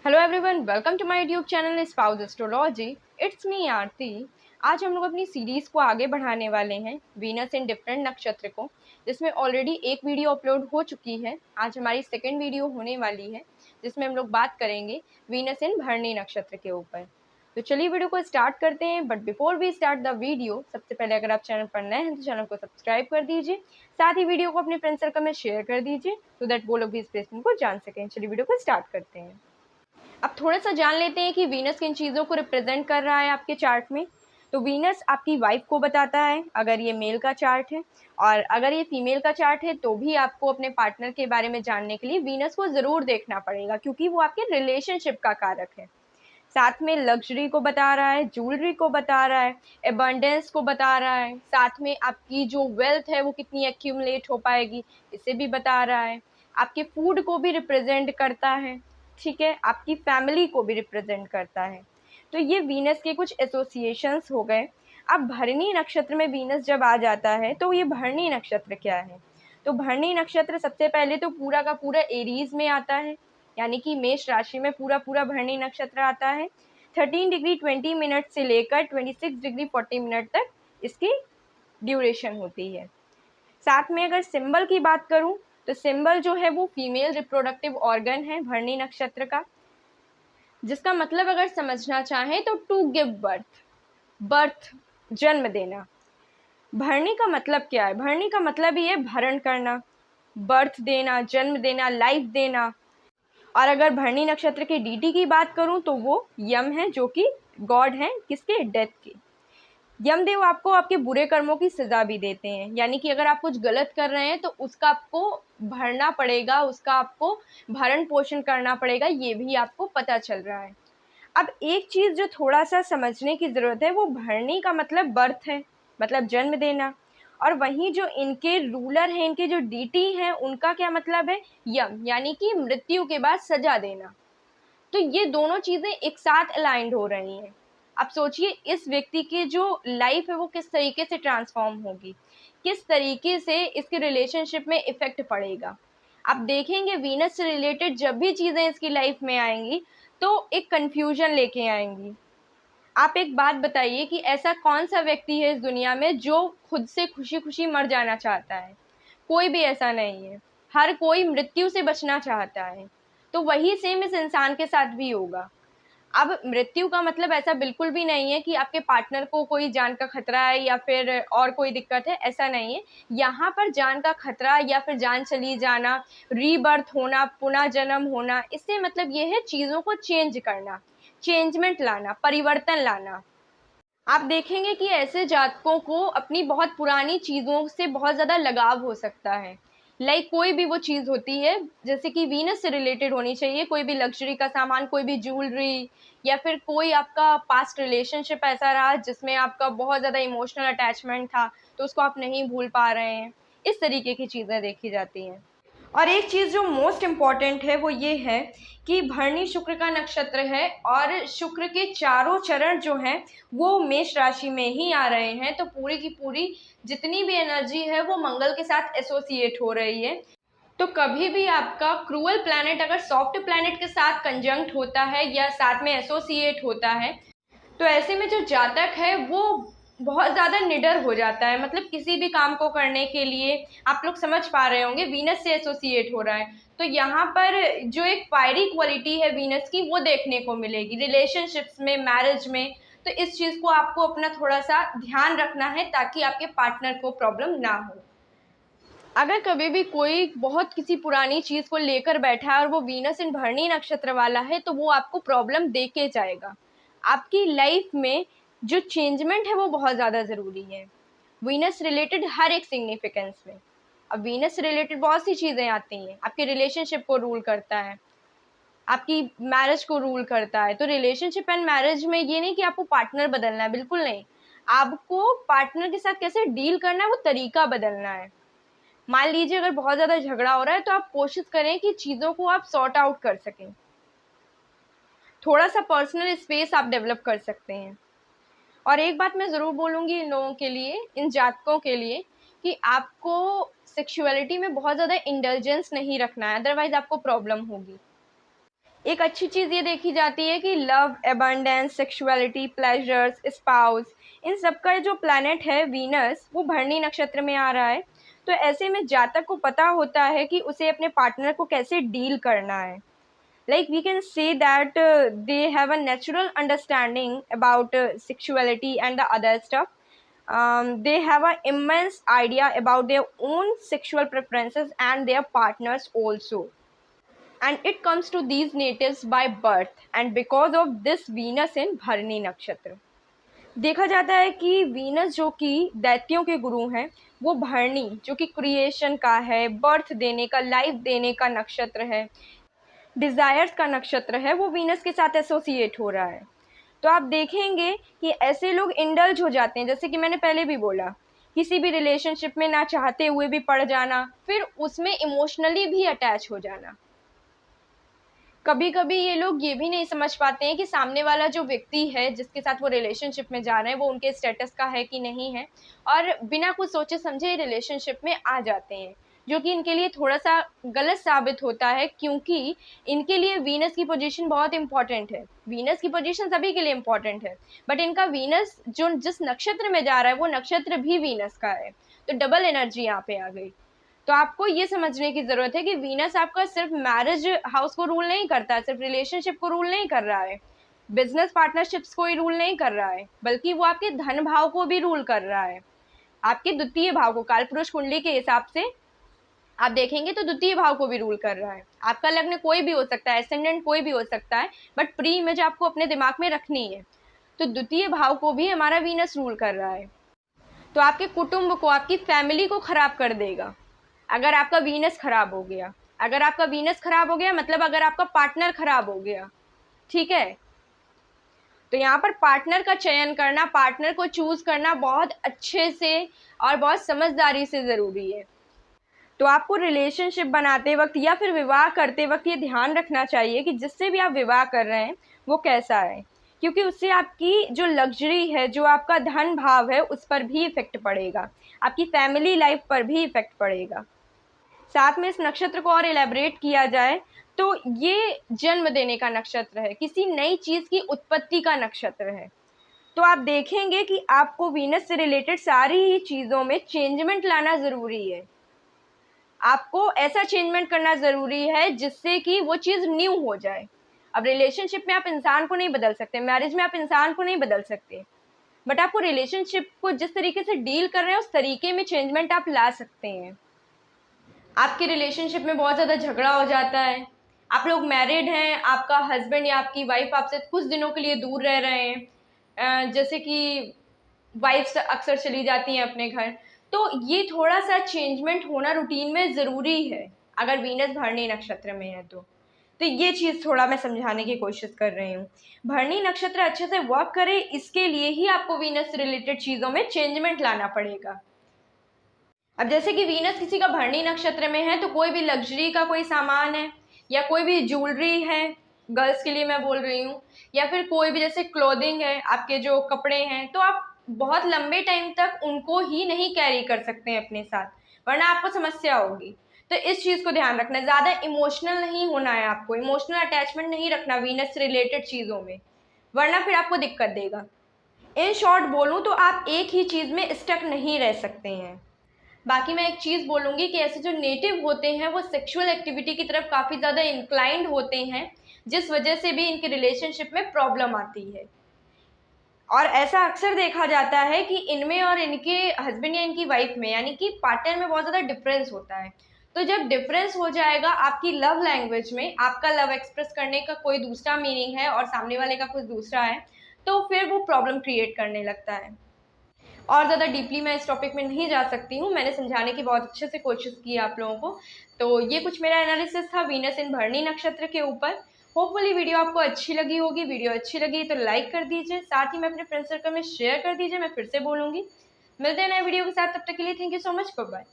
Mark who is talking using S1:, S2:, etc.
S1: Hello everyone, welcome to my YouTube channel spouse astrology. It's me Aarti. आज हम लोग अपनी सीरीज़ को आगे बढ़ाने वाले हैं वीनस इन डिफरेंट नक्षत्र को, जिसमें ऑलरेडी एक वीडियो अपलोड हो चुकी है। आज हमारी सेकेंड वीडियो होने वाली है जिसमें हम लोग बात करेंगे वीनस इन भरणी नक्षत्र के ऊपर। तो चलिए वीडियो को स्टार्ट करते हैं। But before we start the video, सबसे पहले अगर आप चैनल पर नए हैं तो चैनल को सब्सक्राइब कर दीजिए, साथ ही वीडियो को अपने फ्रेंड सर्कल में शेयर कर दीजिए सो दैट वो लोग भी इस प्लेसमेंट को जान सकें। चलिए वीडियो को स्टार्ट करते हैं। अब थोड़ा सा जान लेते हैं कि वीनस किन चीज़ों को रिप्रेजेंट कर रहा है आपके चार्ट में। तो वीनस आपकी वाइफ को बताता है अगर ये मेल का चार्ट है, और अगर ये फीमेल का चार्ट है तो भी आपको अपने पार्टनर के बारे में जानने के लिए वीनस को ज़रूर देखना पड़ेगा, क्योंकि वो आपके रिलेशनशिप का कारक है। साथ में लग्जरी को बता रहा है, ज्वेलरी को बता रहा है, एबंडेंस को बता रहा है, साथ में आपकी जो वेल्थ है वो कितनी एक्यूमुलेट हो पाएगी इसे भी बता रहा है। आपके फूड को भी रिप्रेजेंट करता है, ठीक है, आपकी फैमिली को भी रिप्रेजेंट करता है। तो ये वीनस के कुछ एसोसिएशंस हो गए। अब भरणी नक्षत्र में वीनस जब आ जाता है तो ये भरणी नक्षत्र क्या है? तो भरणी नक्षत्र सबसे पहले तो पूरा का पूरा एरीज में आता है, यानी कि मेष राशि में पूरा पूरा भरणी नक्षत्र आता है। 13 डिग्री 20 मिनट से लेकर 26 डिग्री 40 मिनट तक इसकी ड्यूरेशन होती है। साथ में अगर सिंबल की बात करूं तो सिंबल जो है वो फीमेल रिप्रोडक्टिव ऑर्गन है भरणी नक्षत्र का, जिसका मतलब अगर समझना चाहें तो टू गिव बर्थ, बर्थ जन्म देना। भरणी का मतलब क्या है? भरणी का मतलब ही है भरण करना, बर्थ देना, जन्म देना, लाइफ देना। और अगर भरणी नक्षत्र के डीटी की बात करूं तो वो यम है, जो कि गॉड हैं किसके? डेथ के। यमदेव आपको आपके बुरे कर्मों की सजा भी देते हैं, यानी कि अगर आप कुछ गलत कर रहे हैं तो उसका आपको भरना पड़ेगा, उसका आपको भरण पोषण करना पड़ेगा, ये भी आपको पता चल रहा है। अब एक चीज़ जो थोड़ा सा समझने की ज़रूरत है, वो भरणी का मतलब बर्थ है, मतलब जन्म देना। और वहीं जो इनके रूलर हैं, इनके जो डीटी हैं, उनका क्या मतलब है? यम, यानी कि मृत्यु के बाद सजा देना। तो ये दोनों चीज़ें एक साथ अलाइंड हो रही हैं। अब सोचिए इस व्यक्ति की जो लाइफ है वो किस तरीके से ट्रांसफॉर्म होगी, किस तरीके से इसके रिलेशनशिप में इफेक्ट पड़ेगा। आप देखेंगे वीनस से रिलेटेड जब भी चीज़ें इसकी लाइफ में आएंगी तो एक कन्फ्यूजन लेके आएंगी। आप एक बात बताइए कि ऐसा कौन सा व्यक्ति है इस दुनिया में जो खुद से खुशी खुशी मर जाना चाहता है? कोई भी ऐसा नहीं है। हर कोई मृत्यु से बचना चाहता है। तो वही सेम इस इंसान के साथ भी होगा। अब मृत्यु का मतलब ऐसा बिल्कुल भी नहीं है कि आपके पार्टनर को कोई जान का खतरा है या फिर और कोई दिक्कत है, ऐसा नहीं है। यहाँ पर जान का खतरा या फिर जान चली जाना, रीबर्थ होना, पुनः जन्म होना, इससे मतलब ये है चीज़ों को चेंज करना, चेंजमेंट लाना, परिवर्तन लाना। आप देखेंगे कि ऐसे जातकों को अपनी बहुत पुरानी चीज़ों से बहुत ज़्यादा लगाव हो सकता है। लाइक कोई भी वो चीज़ होती है, जैसे कि वीनस से रिलेटेड होनी चाहिए, कोई भी लग्जरी का सामान, कोई भी ज्वेलरी, या फिर कोई आपका पास्ट रिलेशनशिप ऐसा रहा जिसमें आपका बहुत ज़्यादा इमोशनल अटैचमेंट था तो उसको आप नहीं भूल पा रहे हैं। इस तरीके की चीज़ें देखी जाती हैं। और एक चीज़ जो मोस्ट इम्पॉर्टेंट है वो ये है कि भरणी शुक्र का नक्षत्र है, और शुक्र के चारों चरण जो हैं वो मेष राशि में ही आ रहे हैं। तो पूरी की पूरी जितनी भी एनर्जी है वो मंगल के साथ एसोसिएट हो रही है। तो कभी भी आपका क्रूअल प्लैनेट अगर सॉफ्ट प्लैनेट के साथ कंजंक्ट होता है या साथ में एसोसिएट होता है, तो ऐसे में जो जातक है वो बहुत ज़्यादा निडर हो जाता है। मतलब किसी भी काम को करने के लिए, आप लोग समझ पा रहे होंगे, वीनस से एसोसिएट हो रहा है तो यहाँ पर जो एक फायरी क्वालिटी है वीनस की वो देखने को मिलेगी रिलेशनशिप्स में, मैरिज में। तो इस चीज़ को आपको अपना थोड़ा सा ध्यान रखना है ताकि आपके पार्टनर को प्रॉब्लम ना हो। अगर कभी भी कोई बहुत किसी पुरानी चीज़ को लेकर बैठा है और वो वीनस इन भरणी नक्षत्र वाला है तो वो आपको प्रॉब्लम दे के जाएगा। आपकी लाइफ में जो चेंजमेंट है वो बहुत ज़्यादा ज़रूरी है वीनस रिलेटेड हर एक सिग्निफिकेंस में। अब वीनस से रिलेटेड बहुत सी चीज़ें आती हैं, आपके रिलेशनशिप को रूल करता है, आपकी मैरिज को रूल करता है। तो रिलेशनशिप एंड मैरिज में ये नहीं कि आपको पार्टनर बदलना है, बिल्कुल नहीं। आपको पार्टनर के साथ कैसे डील करना है वो तरीका बदलना है। मान लीजिए अगर बहुत ज़्यादा झगड़ा हो रहा है तो आप कोशिश करें कि चीज़ों को आप सॉर्ट आउट कर सकें, थोड़ा सा पर्सनल स्पेस आप डेवलप कर सकते हैं। और एक बात मैं ज़रूर बोलूँगी इन लोगों के लिए, इन जातकों के लिए, कि आपको सेक्सुअलिटी में बहुत ज़्यादा इंडल्जेंस नहीं रखना है, अदरवाइज आपको प्रॉब्लम होगी। एक अच्छी चीज़ ये देखी जाती है कि love, abundance, sexuality, pleasures, spouse, इन सब का जो प्लैनेट है वीनस, वो भरणी नक्षत्र में आ रहा है। तो ऐसे में जातक को पता होता है कि उसे अपने पार्टनर को कैसे डील करना है। Like we can say that they have a natural understanding about sexuality and the other stuff. They have an immense idea about their own sexual preferences and their partners also. And it comes to these natives by birth and because of this Venus in Bharani नक्षत्र। देखा जाता है कि Venus जो कि दैत्यों के गुरु हैं, वो भरणी जो कि क्रिएशन का है, बर्थ देने का, लाइफ देने का नक्षत्र है, डिज़ायर्स का नक्षत्र है, वो वीनस के साथ एसोसिएट हो रहा है। तो आप देखेंगे कि ऐसे लोग इंडल्ज हो जाते हैं, जैसे कि मैंने पहले भी बोला, किसी भी रिलेशनशिप में ना चाहते हुए भी पड़ जाना, फिर उसमें इमोशनली भी अटैच हो जाना। कभी कभी ये लोग ये भी नहीं समझ पाते हैं कि सामने वाला जो व्यक्ति है जिसके साथ वो रिलेशनशिप में जा रहे हैं वो उनके स्टेटस का है कि नहीं है, और बिना कुछ सोचे समझे रिलेशनशिप में आ जाते हैं, जो कि इनके लिए थोड़ा सा गलत साबित होता है, क्योंकि इनके लिए वीनस की पोजीशन बहुत इंपॉर्टेंट है। वीनस की पोजीशन सभी के लिए इंपॉर्टेंट है, बट इनका वीनस जो जिस नक्षत्र में जा रहा है वो नक्षत्र भी वीनस का है, तो डबल एनर्जी यहाँ पे आ गई। तो आपको ये समझने की ज़रूरत है कि वीनस आपका सिर्फ मैरिज हाउस को रूल नहीं करता है, सिर्फ रिलेशनशिप को रूल नहीं कर रहा है, बिजनेस पार्टनरशिप्स को ही रूल नहीं कर रहा है, बल्कि वो आपके धन भाव को भी रूल कर रहा है। आपके द्वितीय भाव को, कालपुरुष कुंडली के हिसाब से आप देखेंगे तो द्वितीय भाव को भी रूल कर रहा है। आपका लग्न कोई भी हो सकता है, एसेंडेंट कोई भी हो सकता है, बट प्री इमेज आपको अपने दिमाग में रखनी है। तो द्वितीय भाव को भी हमारा वीनस रूल कर रहा है। तो आपके कुटुंब को, आपकी फैमिली को खराब कर देगा अगर आपका वीनस खराब हो गया। अगर आपका वीनस खराब हो गया मतलब अगर आपका पार्टनर खराब हो गया, ठीक है। तो यहाँ पर पार्टनर का चयन करना, पार्टनर को चूज करना बहुत अच्छे से और बहुत समझदारी से ज़रूरी है। तो आपको रिलेशनशिप बनाते वक्त या फिर विवाह करते वक्त ये ध्यान रखना चाहिए कि जिससे भी आप विवाह कर रहे हैं वो कैसा है, क्योंकि उससे आपकी जो लग्जरी है, जो आपका धन भाव है, उस पर भी इफेक्ट पड़ेगा, आपकी फैमिली लाइफ पर भी इफेक्ट पड़ेगा। साथ में इस नक्षत्र को और इलेबरेट किया जाए तो ये जन्म देने का नक्षत्र है, किसी नई चीज़ की उत्पत्ति का नक्षत्र है। तो आप देखेंगे कि आपको वीनस से रिलेटेड सारी ही चीज़ों में चेंजमेंट लाना ज़रूरी है। आपको ऐसा चेंजमेंट करना ज़रूरी है जिससे कि वो चीज़ न्यू हो जाए। अब रिलेशनशिप में आप इंसान को नहीं बदल सकते, मैरिज में आप इंसान को नहीं बदल सकते, बट आपको रिलेशनशिप को जिस तरीके से डील कर रहे हैं उस तरीके में चेंजमेंट आप ला सकते हैं। आपके रिलेशनशिप में बहुत ज़्यादा झगड़ा हो जाता है, आप लोग मैरिड हैं, आपका हस्बैंड या आपकी वाइफ आपसे कुछ दिनों के लिए दूर रह रहे हैं, जैसे कि वाइफ्स अक्सर चली जाती हैं अपने घर, तो ये थोड़ा सा चेंजमेंट होना रूटीन में ज़रूरी है अगर वीनस भरणी नक्षत्र में है तो ये चीज़ थोड़ा मैं समझाने की कोशिश कर रही हूँ। भरणी नक्षत्र अच्छे से वर्क करे, इसके लिए ही आपको वीनस से रिलेटेड चीज़ों में चेंजमेंट लाना पड़ेगा। अब जैसे कि वीनस किसी का भरणी नक्षत्र में है तो कोई भी लग्जरी का कोई सामान है या कोई भी ज्वेलरी है, गर्ल्स के लिए मैं बोल रही हूँ, या फिर कोई भी जैसे क्लोथिंग है, आपके जो कपड़े हैं, तो आप बहुत लंबे टाइम तक उनको ही नहीं कैरी कर सकते हैं अपने साथ, वरना आपको समस्या होगी। तो इस चीज़ को ध्यान रखना है, ज़्यादा इमोशनल नहीं होना है, आपको इमोशनल अटैचमेंट नहीं रखना वीनस से रिलेटेड चीज़ों में, वरना फिर आपको दिक्कत देगा। इन शॉर्ट बोलूँ तो आप एक ही चीज़ में स्टक नहीं रह सकते हैं। बाकी मैं एक चीज़ बोलूँगी कि ऐसे जो नेटिव होते हैं वो सेक्सुअल एक्टिविटी की तरफ काफ़ी ज़्यादा इंक्लाइंड होते हैं, जिस वजह से भी इनके रिलेशनशिप में प्रॉब्लम आती है। और ऐसा अक्सर देखा जाता है कि इनमें और इनके हस्बैंड या इनकी वाइफ में, यानी कि पार्टनर में बहुत ज़्यादा डिफरेंस होता है। तो जब डिफरेंस हो जाएगा आपकी लव लैंग्वेज में, आपका लव एक्सप्रेस करने का कोई दूसरा मीनिंग है और सामने वाले का कुछ दूसरा है, तो फिर वो प्रॉब्लम क्रिएट करने लगता है। और ज़्यादा डीपली मैं इस टॉपिक में नहीं जा सकती हूँ, मैंने समझाने की बहुत अच्छे से कोशिश की है आप लोगों को। तो ये कुछ मेरा एनालिसिस था वीनस इन भरणी नक्षत्र के ऊपर। होपफुली वीडियो आपको अच्छी लगी होगी। वीडियो अच्छी लगी तो लाइक कर दीजिए, साथ ही में अपने फ्रेंड सर्कल में शेयर कर दीजिए। मैं फिर से बोलूँगी, मिलते हैं नए वीडियो के साथ, तब तक के लिए thank you so much, bye bye.